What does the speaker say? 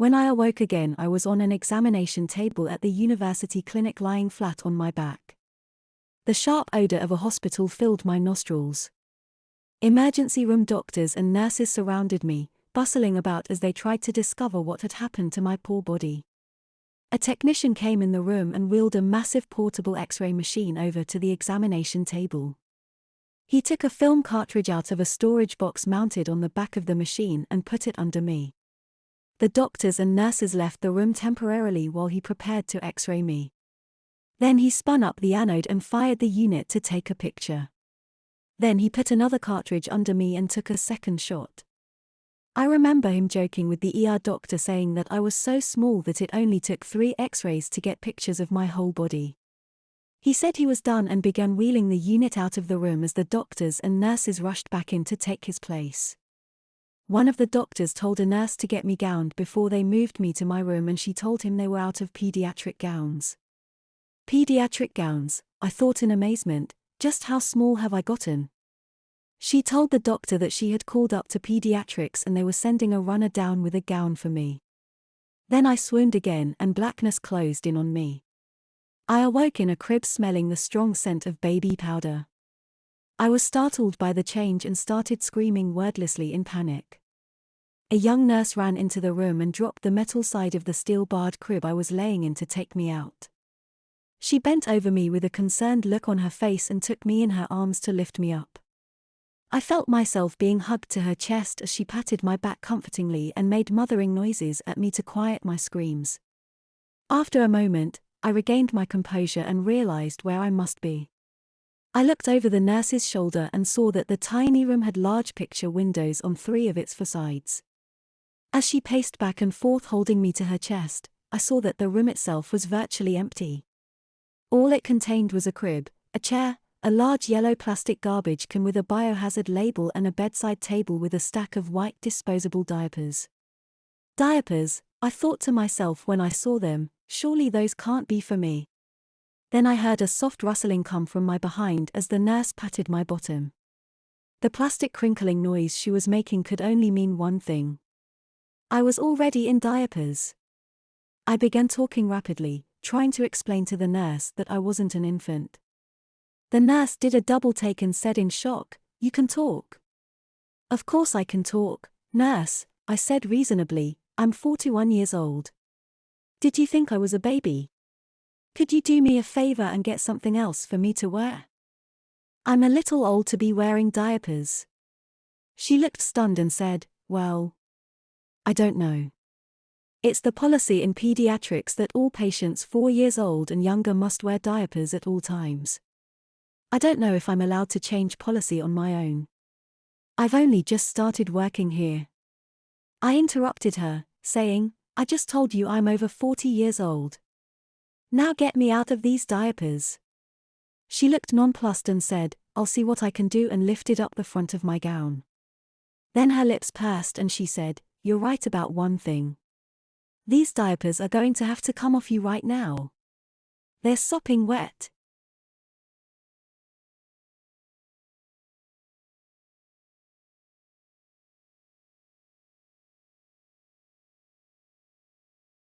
When I awoke again, I was on an examination table at the university clinic lying flat on my back. The sharp odor of a hospital filled my nostrils. Emergency room doctors and nurses surrounded me, bustling about as they tried to discover what had happened to my poor body. A technician came in the room and wheeled a massive portable X-ray machine over to the examination table. He took a film cartridge out of a storage box mounted on the back of the machine and put it under me. The doctors and nurses left the room temporarily while he prepared to X-ray me. Then he spun up the anode and fired the unit to take a picture. Then he put another cartridge under me and took a second shot. I remember him joking with the ER doctor, saying that I was so small that it only took 3 X-rays to get pictures of my whole body. He said he was done and began wheeling the unit out of the room as the doctors and nurses rushed back in to take his place. One of the doctors told a nurse to get me gowned before they moved me to my room, and she told him they were out of pediatric gowns. Pediatric gowns, I thought in amazement, just how small have I gotten? She told the doctor that she had called up to pediatrics and they were sending a runner down with a gown for me. Then I swooned again and blackness closed in on me. I awoke in a crib smelling the strong scent of baby powder. I was startled by the change and started screaming wordlessly in panic. A young nurse ran into the room and dropped the metal side of the steel-barred crib I was laying in to take me out. She bent over me with a concerned look on her face and took me in her arms to lift me up. I felt myself being hugged to her chest as she patted my back comfortingly and made mothering noises at me to quiet my screams. After a moment, I regained my composure and realized where I must be. I looked over the nurse's shoulder and saw that the tiny room had large picture windows on 3 of its facades. As she paced back and forth holding me to her chest, I saw that the room itself was virtually empty. All it contained was a crib, a chair, a large yellow plastic garbage can with a biohazard label, and a bedside table with a stack of white disposable diapers. Diapers, I thought to myself when I saw them, surely those can't be for me. Then I heard a soft rustling come from my behind as the nurse patted my bottom. The plastic crinkling noise she was making could only mean one thing. I was already in diapers. I began talking rapidly, trying to explain to the nurse that I wasn't an infant. The nurse did a double take and said in shock, "You can talk." "Of course I can talk, nurse," I said reasonably, "I'm 41 years old. Did you think I was a baby? Could you do me a favor and get something else for me to wear? I'm a little old to be wearing diapers." She looked stunned and said, "Well, I don't know. It's the policy in pediatrics that all patients 4 years old and younger must wear diapers at all times. I don't know if I'm allowed to change policy on my own. I've only just started working here." I interrupted her, saying, "I just told you I'm over 40 years old. Now get me out of these diapers." She looked nonplussed and said, "I'll see what I can do," and lifted up the front of my gown. Then her lips pursed and she said, "You're right about one thing. These diapers are going to have to come off you right now. They're sopping wet."